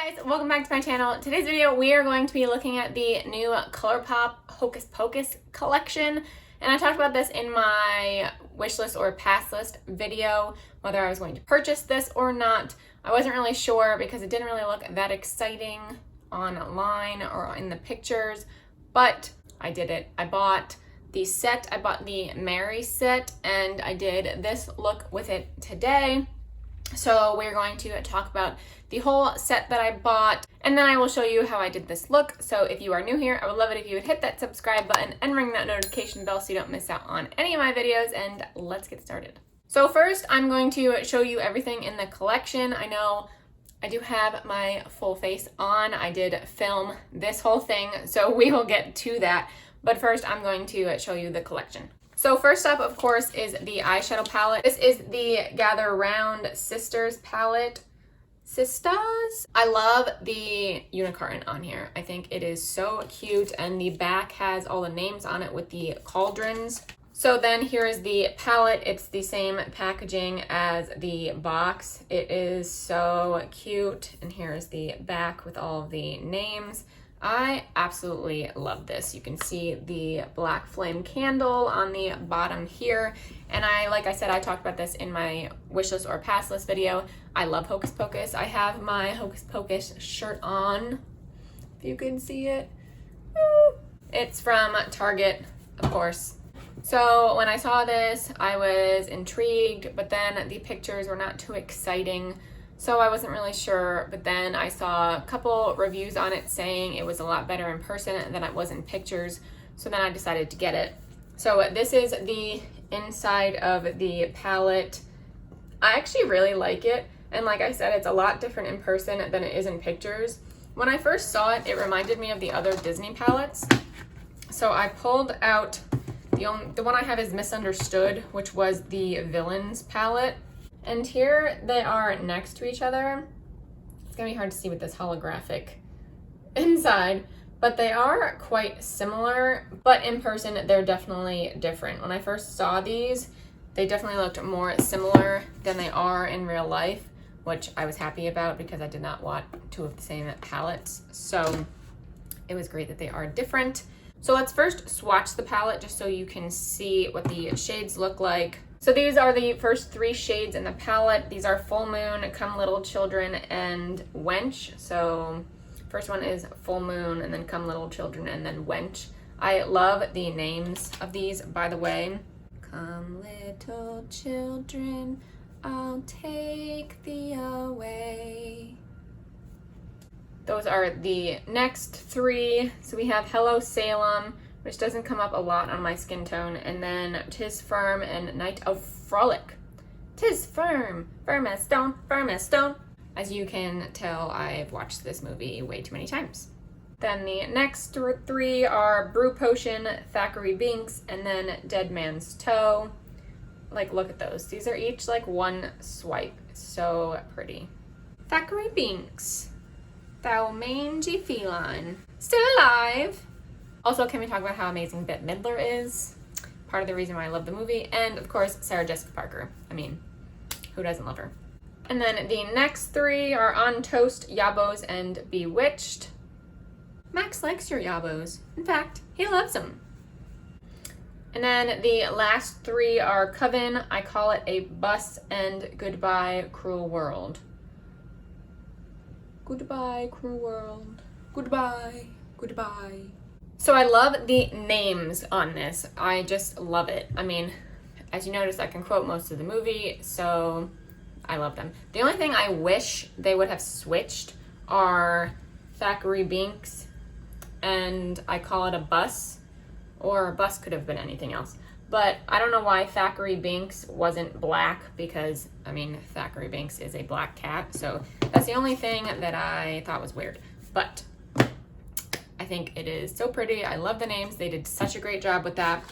Hey guys, welcome back to my channel. Today's video we are going to be looking at the new Colourpop Hocus Pocus collection, and I talked about this in my wishlist or pass list video, whether I was going to purchase this or not. I wasn't really sure because it didn't really look that exciting online or in the pictures, but I did it. I bought the set, I bought the Mary set, and I did this look with it today. So we're going to talk about the whole set that I bought, and then I will show you how I did this look. So if you are new here, I would love it if you would hit that subscribe button and ring that notification bell so you don't miss out on any of my videos, and let's get started. So first, I'm going to show you everything in the collection. I know I do have my full face on. I did film this whole thing, so we will get to that. But first, I'm going to show you the collection. So first up, of course, is the eyeshadow palette. This is the Gather Round Sisters palette. Sisters? I love the unicorn on here. I think it is so cute, and the back has all the names on it with the cauldrons. So then here is the palette. It's the same packaging as the box. It is so cute, and here's the back with all of the names. I absolutely love this. You can see the black flame candle on the bottom here. And like I said, I talked about this in my wishlist or pass list video. I love Hocus Pocus. I have my Hocus Pocus shirt on, if you can see it. It's from Target, of course. So when I saw this, I was intrigued, but then the pictures were not too exciting. So I wasn't really sure, but then I saw a couple reviews on it saying it was a lot better in person than it was in pictures. So then I decided to get it. So this is the inside of the palette. I actually really like it. And like I said, it's a lot different in person than it is in pictures. When I first saw it, it reminded me of the other Disney palettes. So I pulled out, the one I have is Misunderstood, which was the Villains palette. And here they are next to each other. It's gonna be hard to see with this holographic inside, but they are quite similar, but in person they're definitely different. When I first saw these, they definitely looked more similar than they are in real life, which I was happy about because I did not want two of the same palettes. So it was great that they are different. So let's first swatch the palette just so you can see what the shades look like. So these are the first three shades in the palette. These are Full Moon, Come Little Children, and Wench. So first one is Full Moon, and then Come Little Children, and then Wench. I love the names of these, by the way. Come little children, I'll take thee away. Those are the next three. So we have Hello Salem, which doesn't come up a lot on my skin tone, and then 'Tis Firm and Night of Frolic. 'Tis firm, firm as stone, firm as stone. As you can tell, I've watched this movie way too many times. Then the next three are Brew Potion, Thackeray Binks, and then Dead Man's Toe. Like, look at those. These are each like one swipe. It's so pretty. Thackeray Binks, thou mangy feline, still alive. Also, can we talk about how amazing Bette Midler is? Part of the reason why I love the movie. And, of course, Sarah Jessica Parker. I mean, who doesn't love her? And then the next three are On Toast, Yabos, and Bewitched. Max likes your Yabos. In fact, he loves them. And then the last three are Coven, I Call It a Bus, and Goodbye, Cruel World. Goodbye, cruel world. Goodbye, goodbye. So I love the names on this. I just love it. I mean, as you notice, I can quote most of the movie, so I love them. The only thing I wish they would have switched are Thackeray Binks and I Call It a Bus, or a bus could have been anything else. But I don't know why Thackeray Binks wasn't black, because, I mean, Thackeray Binks is a black cat, so that's the only thing that I thought was weird. But I think it is so pretty. I love the names. They did such a great job with that.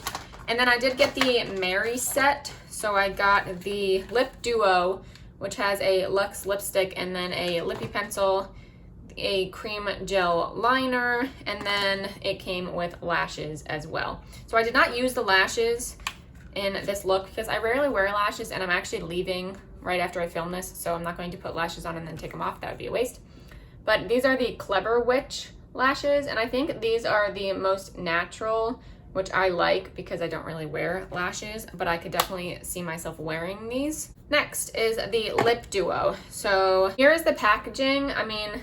And then I did get the Mary set. So I got the Lip Duo, which has a Luxe lipstick and then a lippy pencil, a cream gel liner, and then it came with lashes as well. So I did not use the lashes in this look because I rarely wear lashes, and I'm actually leaving right after I film this, so I'm not going to put lashes on and then take them off. That would be a waste. but these are the Clever Witch lashes, and I think these are the most natural, which I like because I don't really wear lashes, but I could definitely see myself wearing these. Next is the Lip Duo. So here is the packaging. I mean,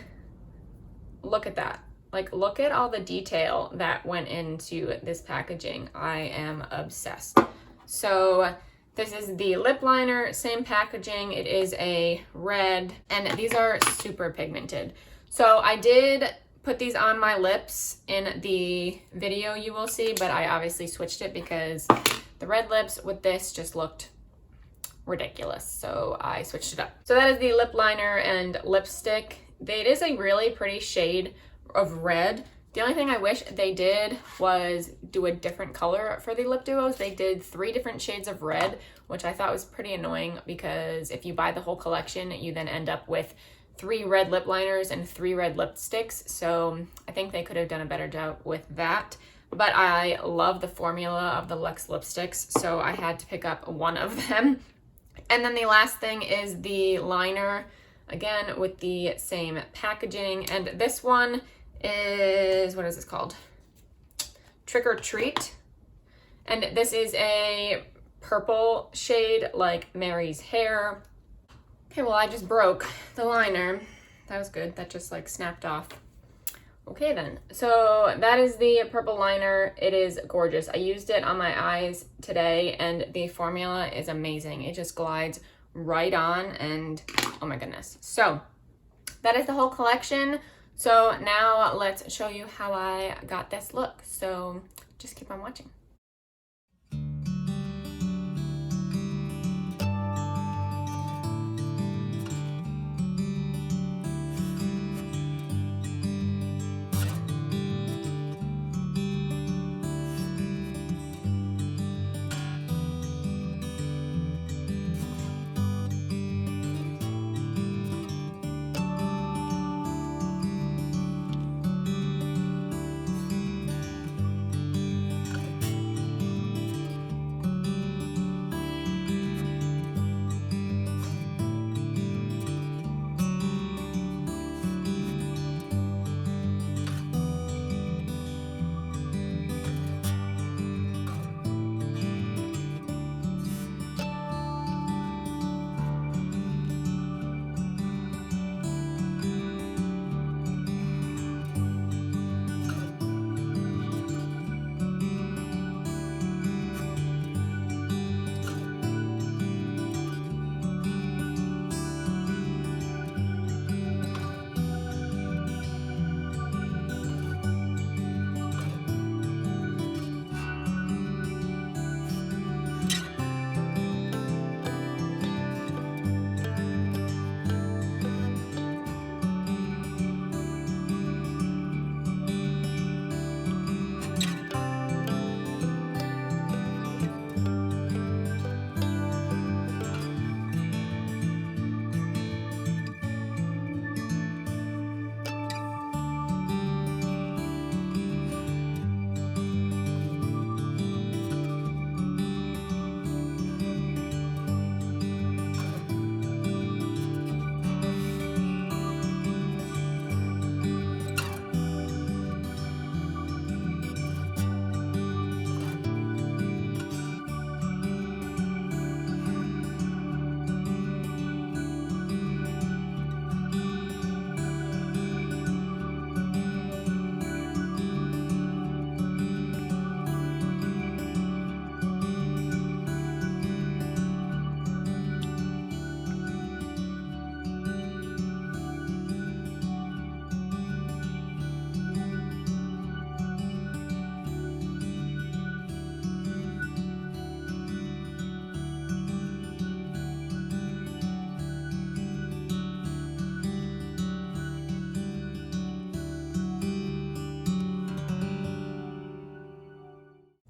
look at that. Like, look at all the detail that went into this packaging. I am obsessed. So this is the lip liner, same packaging. It is a red, and these are super pigmented. So I did put these on my lips in the video you will see, but I obviously switched it because the red lips with this just looked ridiculous. So I switched it up. So that is the lip liner and lipstick. It is a really pretty shade of red. The only thing I wish they did was do a different color for the lip duos. They did 3 different shades of red, which I thought was pretty annoying because if you buy the whole collection, you then end up with 3 red lip liners and 3 red lipsticks. So I think they could have done a better job with that. But I love the formula of the Luxe lipsticks, so I had to pick up one of them. And then the last thing is the liner, again with the same packaging. And this one is, what is this called? Trick or Treat. And this is a purple shade like Mary's hair. Okay, well, I just broke the liner. That was good. That just like snapped off. Okay then, so that is the purple liner. It is gorgeous. I used it on my eyes today and the formula is amazing. It just glides right on and oh my goodness. So that is the whole collection. So now let's show you how I got this look. So just keep on watching.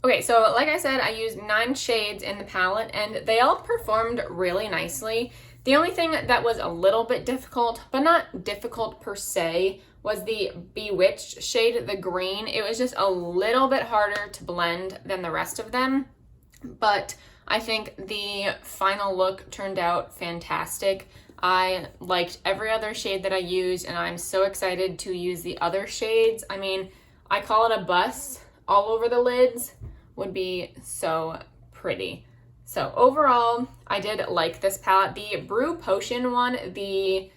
Okay, so like I said, I used 9 shades in the palette and they all performed really nicely. The only thing that was a little bit difficult, but not difficult per se, was the Bewitched shade, the green. It was just a little bit harder to blend than the rest of them, but I think the final look turned out fantastic. I liked every other shade that I used, and I'm so excited to use the other shades. I mean, I call it a bust all over the lids. Would be so pretty. So overall, I did like this palette. The Brew Potion one, the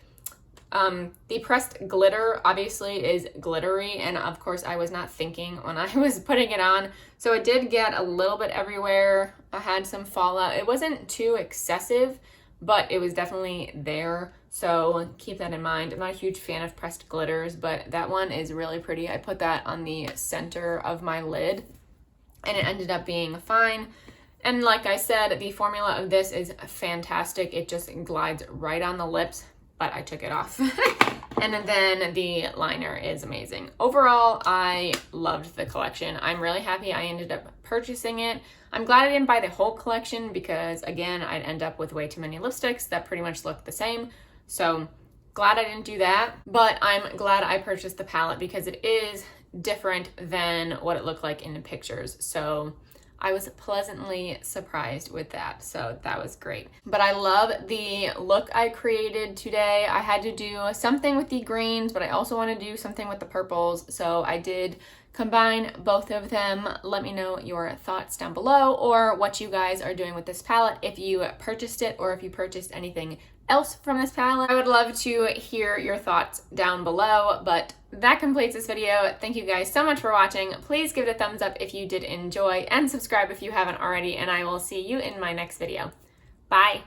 pressed glitter obviously is glittery, and of course I was not thinking when I was putting it on. So it did get a little bit everywhere. I had some fallout. It wasn't too excessive, but it was definitely there. So keep that in mind. I'm not a huge fan of pressed glitters, but that one is really pretty. I put that on the center of my lid and it ended up being fine. And like I said, the formula of this is fantastic. It just glides right on the lips, but I took it off. And then the liner is amazing. Overall, I loved the collection. I'm really happy I ended up purchasing it. I'm glad I didn't buy the whole collection because, again, I'd end up with way too many lipsticks that pretty much look the same. So glad I didn't do that, but I'm glad I purchased the palette because it is different than what it looked like in the pictures. So I was pleasantly surprised with that, so that was great. But I love the look I created today. I had to do something with the greens, but I also want to do something with the purples, so I did combine both of them. Let me know your thoughts down below, or what you guys are doing with this palette, if you purchased it or if you purchased anything else from this palette. I would love to hear your thoughts down below, but that completes this video. Thank you guys so much for watching. Please give it a thumbs up if you did enjoy, and subscribe if you haven't already, and I will see you in my next video. Bye!